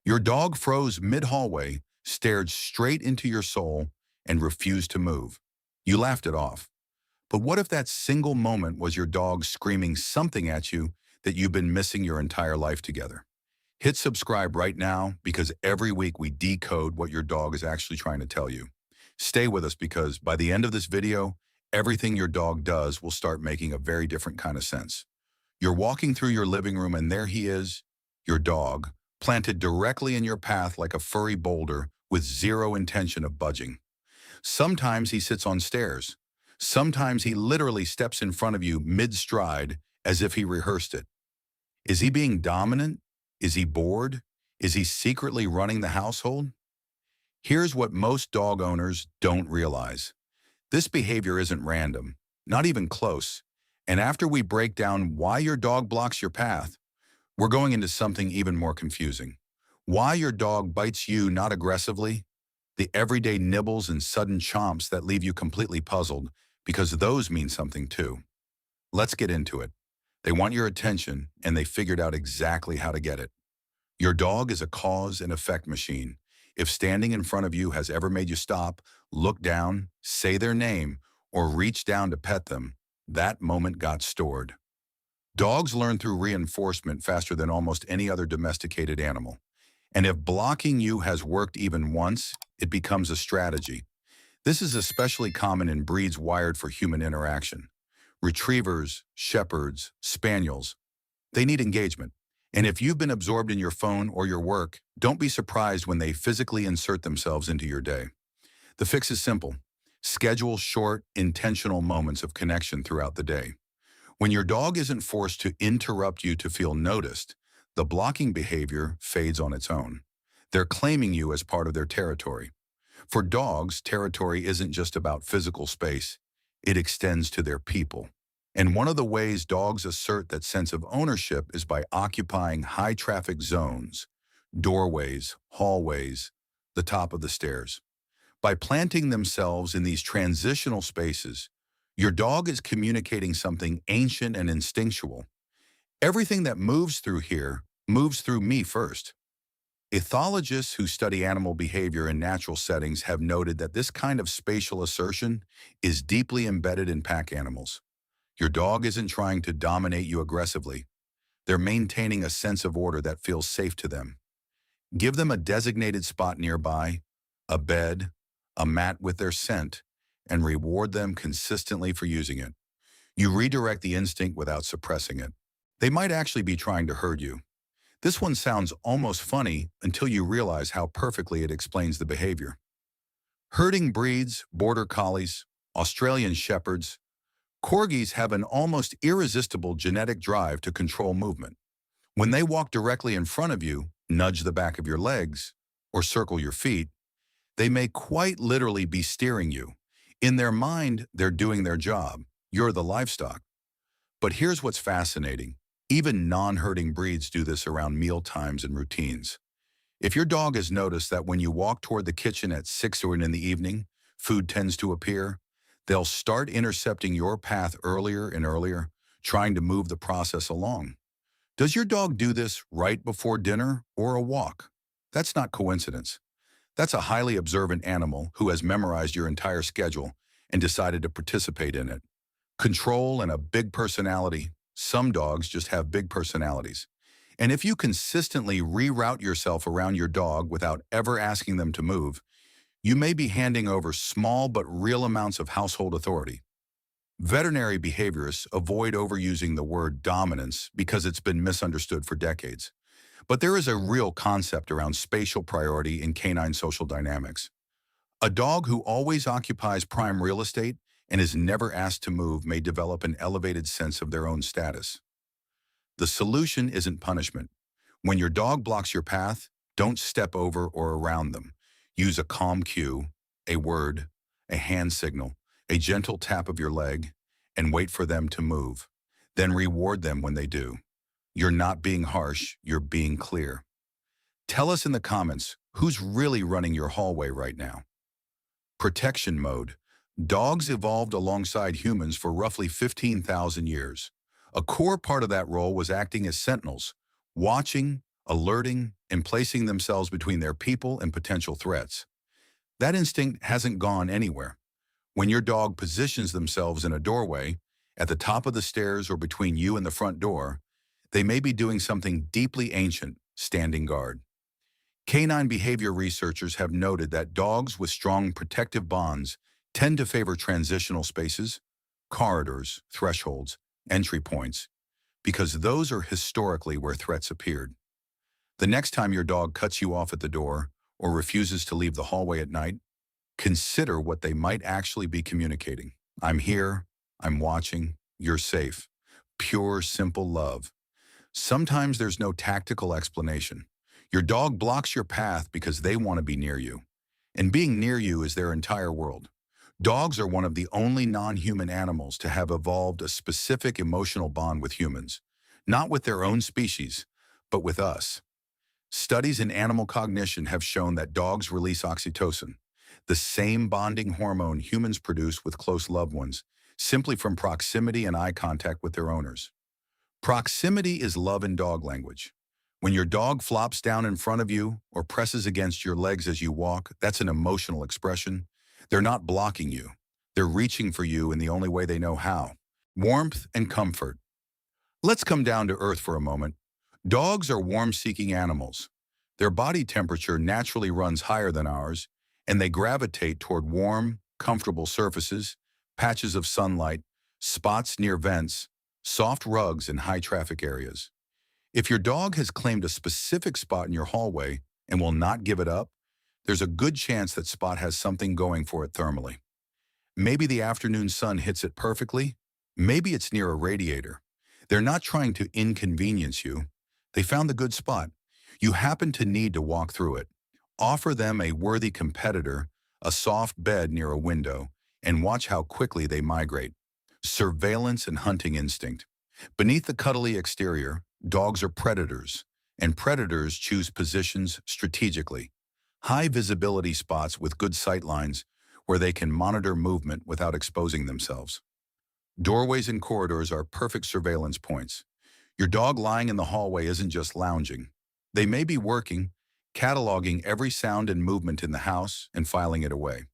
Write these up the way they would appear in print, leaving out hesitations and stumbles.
Your dog froze mid-hallway, stared straight into your soul, and refused to move. You laughed it off. But what if that single moment was your dog screaming something at you that you've been missing your entire life together? Hit subscribe right now because every week we decode what your dog is actually trying to tell you. Stay with us because by the end of this video, everything your dog does will start making a very different kind of sense. You're walking through your living room and there he is, your dog, planted directly in your path like a furry boulder with zero intention of budging. Sometimes he sits on stairs. Sometimes he literally steps in front of you mid-stride as if he rehearsed it. Is he being dominant? Is he bored? Is he secretly running the household? Here's what most dog owners don't realize. This behavior isn't random, not even close. And after we break down why your dog blocks your path, we're going into something even more confusing. Why your dog bites you not aggressively, the everyday nibbles and sudden chomps that leave you completely puzzled, because those mean something too. Let's get into it. They want your attention, and they figured out exactly how to get it. Your dog is a cause and effect machine. If standing in front of you has ever made you stop, look down, say their name, or reach down to pet them, that moment got stored. Dogs learn through reinforcement faster than almost any other domesticated animal. And if blocking you has worked even once, it becomes a strategy. This is especially common in breeds wired for human interaction. Retrievers, shepherds, spaniels, they need engagement. And if you've been absorbed in your phone or your work, don't be surprised when they physically insert themselves into your day. The fix is simple. Schedule short, intentional moments of connection throughout the day. When your dog isn't forced to interrupt you to feel noticed, the blocking behavior fades on its own. They're claiming you as part of their territory. For dogs, territory isn't just about physical space. It extends to their people. And one of the ways dogs assert that sense of ownership is by occupying high-traffic zones, doorways, hallways, the top of the stairs. By planting themselves in these transitional spaces, your dog is communicating something ancient and instinctual. Everything that moves through here moves through me first. Ethologists who study animal behavior in natural settings have noted that this kind of spatial assertion is deeply embedded in pack animals. Your dog isn't trying to dominate you aggressively. They're maintaining a sense of order that feels safe to them. Give them a designated spot nearby, a bed, a mat with their scent, and reward them consistently for using it. You redirect the instinct without suppressing it. They might actually be trying to herd you. This one sounds almost funny until you realize how perfectly it explains the behavior. Herding breeds, border collies, Australian shepherds, corgis have an almost irresistible genetic drive to control movement. When they walk directly in front of you, nudge the back of your legs, or circle your feet, they may quite literally be steering you. In their mind, they're doing their job. You're the livestock. But here's what's fascinating. Even non-herding breeds do this around meal times and routines. If your dog has noticed that when you walk toward the kitchen at 6 or in the evening, food tends to appear, they'll start intercepting your path earlier and earlier, trying to move the process along. Does your dog do this right before dinner or a walk? That's not coincidence. That's a highly observant animal who has memorized your entire schedule and decided to participate in it. Control and a big personality. Some dogs just have big personalities. And if you consistently reroute yourself around your dog without ever asking them to move, you may be handing over small but real amounts of household authority. Veterinary behaviorists avoid overusing the word dominance because it's been misunderstood for decades. But there is a real concept around spatial priority in canine social dynamics. A dog who always occupies prime real estate and is never asked to move may develop an elevated sense of their own status. The solution isn't punishment. When your dog blocks your path, don't step over or around them. Use a calm cue, a word, a hand signal, a gentle tap of your leg, and wait for them to move. Then reward them when they do. You're not being harsh, you're being clear. Tell us in the comments who's really running your hallway right now. Protection mode. Dogs evolved alongside humans for roughly 15,000 years. A core part of that role was acting as sentinels, watching, alerting, and placing themselves between their people and potential threats. That instinct hasn't gone anywhere. When your dog positions themselves in a doorway, at the top of the stairs or between you and the front door, they may be doing something deeply ancient, standing guard. Canine behavior researchers have noted that dogs with strong protective bonds tend to favor transitional spaces, corridors, thresholds, entry points, because those are historically where threats appeared. The next time your dog cuts you off at the door or refuses to leave the hallway at night, consider what they might actually be communicating. I'm here, I'm watching, you're safe. Pure, simple love. Sometimes there's no tactical explanation. Your dog blocks your path because they want to be near you. And being near you is their entire world. Dogs are one of the only non-human animals to have evolved a specific emotional bond with humans. Not with their own species, but with us. Studies in animal cognition have shown that dogs release oxytocin, the same bonding hormone humans produce with close loved ones, simply from proximity and eye contact with their owners. Proximity is love in dog language. When your dog flops down in front of you or presses against your legs as you walk, that's an emotional expression. They're not blocking you. They're reaching for you in the only way they know how. Warmth and comfort. Let's come down to earth for a moment. Dogs are warm-seeking animals. Their body temperature naturally runs higher than ours, and they gravitate toward warm, comfortable surfaces, patches of sunlight, spots near vents, soft rugs in high-traffic areas. If your dog has claimed a specific spot in your hallway and will not give it up, there's a good chance that spot has something going for it thermally. Maybe the afternoon sun hits it perfectly. Maybe it's near a radiator. They're not trying to inconvenience you. They found the good spot. You happen to need to walk through it. Offer them a worthy competitor, a soft bed near a window, and watch how quickly they migrate. Surveillance and hunting instinct. Beneath the cuddly exterior, dogs are predators, and predators choose positions strategically. High visibility spots with good sight lines where they can monitor movement without exposing themselves. Doorways and corridors are perfect surveillance points. Your dog lying in the hallway isn't just lounging. They may be working, cataloging every sound and movement in the house and filing it away.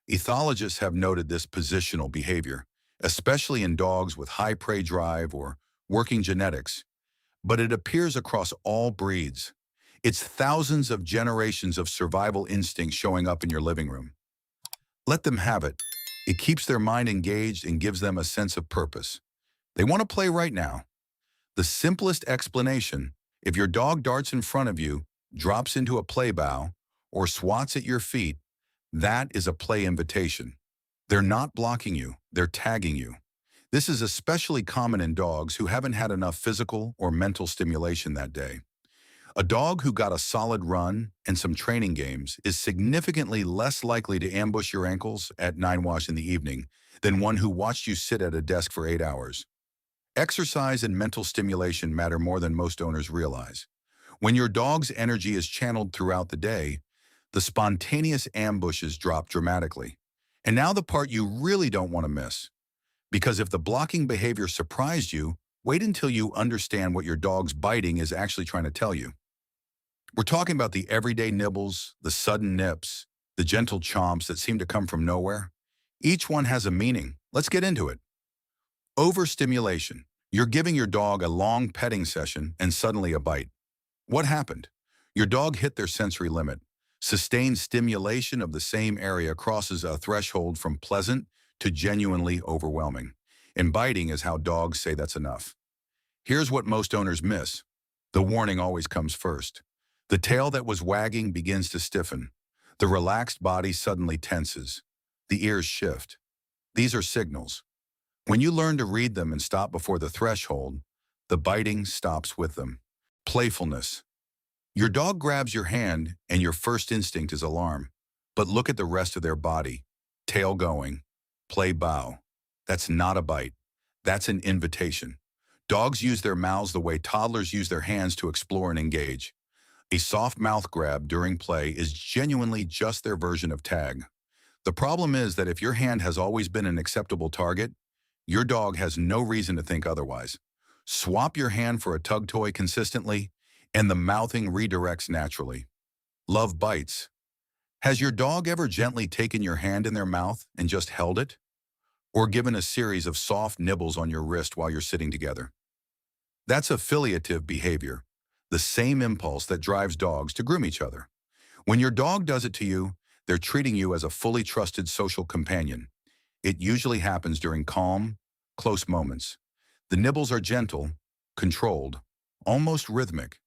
Ethologists have noted this positional behavior, especially in dogs with high prey drive or working genetics, but it appears across all breeds. It's thousands of generations of survival instinct showing up in your living room. Let them have it. It keeps their mind engaged and gives them a sense of purpose. They want to play right now. The simplest explanation, if your dog darts in front of you, drops into a play bow, or swats at your feet, that is a play invitation. They're not blocking you, they're tagging you. This is especially common in dogs who haven't had enough physical or mental stimulation that day. A dog who got a solid run and some training games is significantly less likely to ambush your ankles at 9 wash in the evening than one who watched you sit at a desk for 8 hours. Exercise and mental stimulation matter more than most owners realize. When your dog's energy is channeled throughout the day, the spontaneous ambushes drop dramatically. And now the part you really don't want to miss. Because if the blocking behavior surprised you, wait until you understand what your dog's biting is actually trying to tell you. We're talking about the everyday nibbles, the sudden nips, the gentle chomps that seem to come from nowhere. Each one has a meaning. Let's get into it. Overstimulation. You're giving your dog a long petting session and suddenly a bite. What happened? Your dog hit their sensory limit. Sustained stimulation of the same area crosses a threshold from pleasant to genuinely overwhelming. And biting is how dogs say that's enough. Here's what most owners miss. The warning always comes first. The tail that was wagging begins to stiffen. The relaxed body suddenly tenses. The ears shift. These are signals. When you learn to read them and stop before the threshold, the biting stops with them. Playfulness. Your dog grabs your hand and your first instinct is alarm. But look at the rest of their body. Tail going. Play bow. That's not a bite. That's an invitation. Dogs use their mouths the way toddlers use their hands to explore and engage. A soft mouth grab during play is genuinely just their version of tag. The problem is that if your hand has always been an acceptable target, your dog has no reason to think otherwise. Swap your hand for a tug toy consistently, and the mouthing redirects naturally. Love bites. Has your dog ever gently taken your hand in their mouth and just held it? Or given a series of soft nibbles on your wrist while you're sitting together? That's affiliative behavior, the same impulse that drives dogs to groom each other. When your dog does it to you, they're treating you as a fully trusted social companion. It usually happens during calm, close moments. The nibbles are gentle, controlled, almost rhythmic.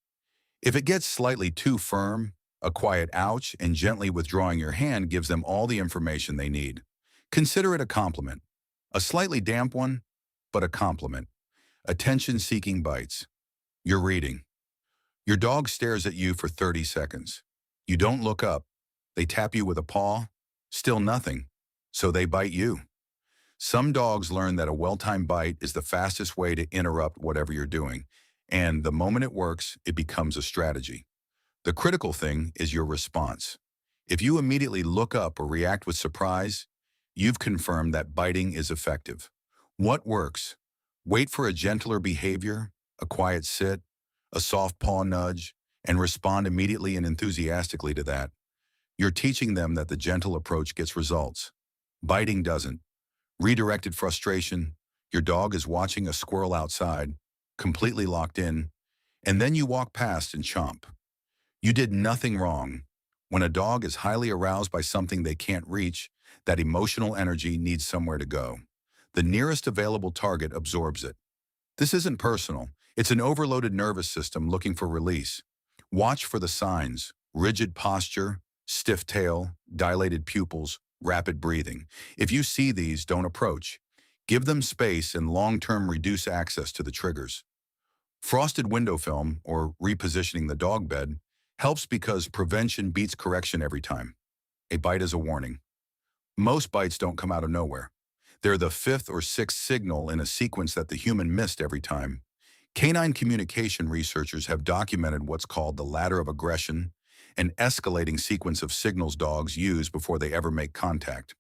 If it gets slightly too firm, a quiet ouch and gently withdrawing your hand gives them all the information they need. Consider it a compliment. A slightly damp one, but a compliment. Attention-seeking bites. You're reading. Your dog stares at you for 30 seconds. You don't look up. They tap you with a paw. Still nothing. So they bite you. Some dogs learn that a well-timed bite is the fastest way to interrupt whatever you're doing, and the moment it works, it becomes a strategy. The critical thing is your response. If you immediately look up or react with surprise, you've confirmed that biting is effective. What works? Wait for a gentler behavior, a quiet sit, a soft paw nudge, and respond immediately and enthusiastically to that. You're teaching them that the gentle approach gets results. Biting doesn't. Redirected frustration, your dog is watching a squirrel outside, completely locked in, and then you walk past and chomp. You did nothing wrong. When a dog is highly aroused by something they can't reach, that emotional energy needs somewhere to go. The nearest available target absorbs it. This isn't personal. It's an overloaded nervous system looking for release. Watch for the signs: rigid posture, stiff tail, dilated pupils, rapid breathing. If you see these, don't approach. Give them space and long-term reduce access to the triggers. Frosted window film, or repositioning the dog bed, helps because prevention beats correction every time. A bite is a warning. Most bites don't come out of nowhere. They're the fifth or sixth signal in a sequence that the human missed every time. Canine communication researchers have documented what's called the ladder of aggression, an escalating sequence of signals dogs use before they ever make contact.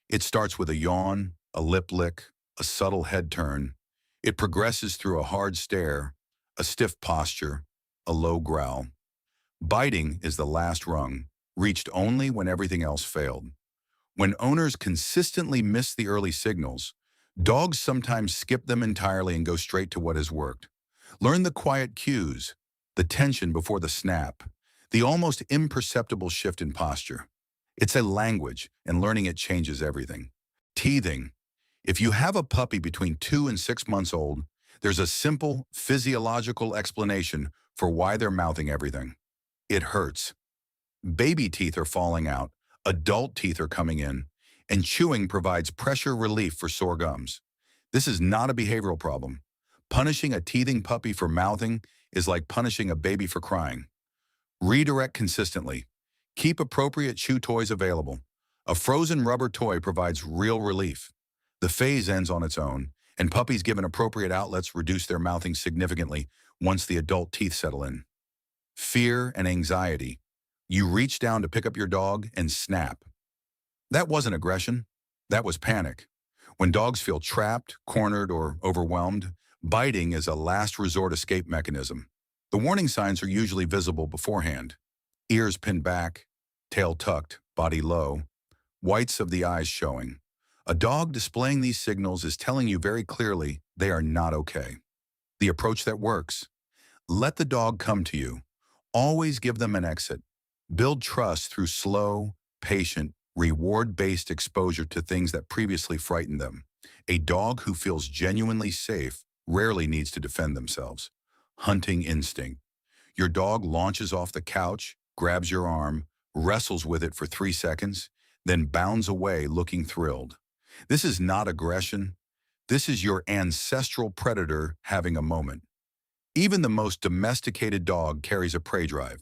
It starts with a yawn, a lip lick, a subtle head turn. It progresses through a hard stare, a stiff posture, a low growl. Biting is the last rung, reached only when everything else failed. When owners consistently miss the early signals, dogs sometimes skip them entirely and go straight to what has worked. Learn the quiet cues, the tension before the snap, the almost imperceptible shift in posture. It's a language, and learning it changes everything. Teething. If you have a puppy between 2 and 6 months old, there's a simple physiological explanation for why they're mouthing everything. It hurts. Baby teeth are falling out, adult teeth are coming in, and chewing provides pressure relief for sore gums. This is not a behavioral problem. Punishing a teething puppy for mouthing is like punishing a baby for crying. Redirect consistently. Keep appropriate chew toys available. A frozen rubber toy provides real relief. The phase ends on its own, and puppies given appropriate outlets reduce their mouthing significantly once the adult teeth settle in. Fear and anxiety. You reach down to pick up your dog and snap. That wasn't aggression. That was panic. When dogs feel trapped, cornered, or overwhelmed, biting is a last resort escape mechanism. The warning signs are usually visible beforehand. Ears pinned back, tail tucked, body low, whites of the eyes showing. A dog displaying these signals is telling you very clearly they are not okay. The approach that works. Let the dog come to you. Always give them an exit. Build trust through slow, patient, reward-based exposure to things that previously frightened them. A dog who feels genuinely safe rarely needs to defend themselves. Hunting instinct. Your dog launches off the couch, grabs your arm, wrestles with it for 3 seconds, then bounds away looking thrilled. This is not aggression. This is your ancestral predator having a moment. Even the most domesticated dog carries a prey drive.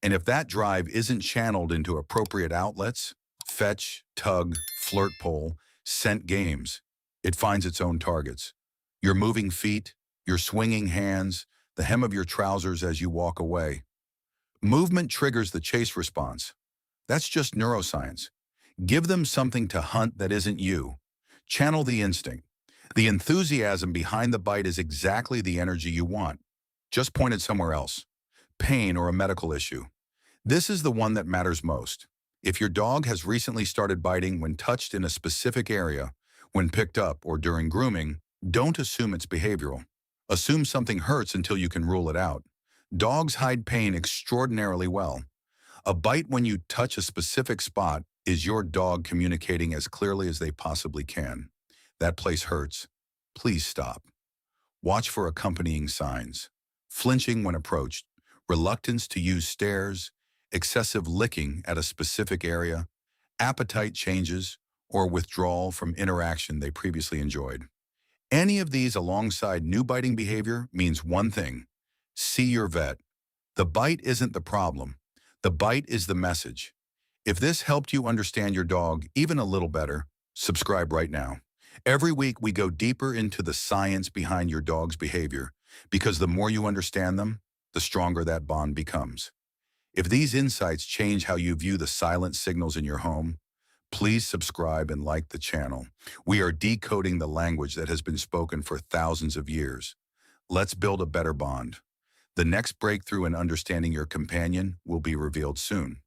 And if that drive isn't channeled into appropriate outlets, fetch, tug, flirt pole, scent games, it finds its own targets. Your moving feet, your swinging hands, the hem of your trousers as you walk away. Movement triggers the chase response. That's just neuroscience. Give them something to hunt that isn't you. Channel the instinct. The enthusiasm behind the bite is exactly the energy you want. Just point it somewhere else. pain, or a medical issue. This is the one that matters most. If your dog has recently started biting when touched in a specific area, when picked up, or during grooming, don't assume it's behavioral. Assume something hurts until you can rule it out. Dogs hide pain extraordinarily well. A bite when you touch a specific spot is your dog communicating as clearly as they possibly can. That place hurts. Please stop. Watch for accompanying signs. Flinching when approached, reluctance to use stairs, excessive licking at a specific area, appetite changes, or withdrawal from interaction they previously enjoyed. Any of these alongside new biting behavior means one thing: see your vet. The bite isn't the problem. The bite is the message. If this helped you understand your dog even a little better, subscribe right now. Every week we go deeper into the science behind your dog's behavior, because the more you understand them, the stronger that bond becomes. If these insights change how you view the silent signals in your home, please subscribe and like the channel. We are decoding the language that has been spoken for thousands of years. Let's build a better bond. The next breakthrough in understanding your companion will be revealed soon.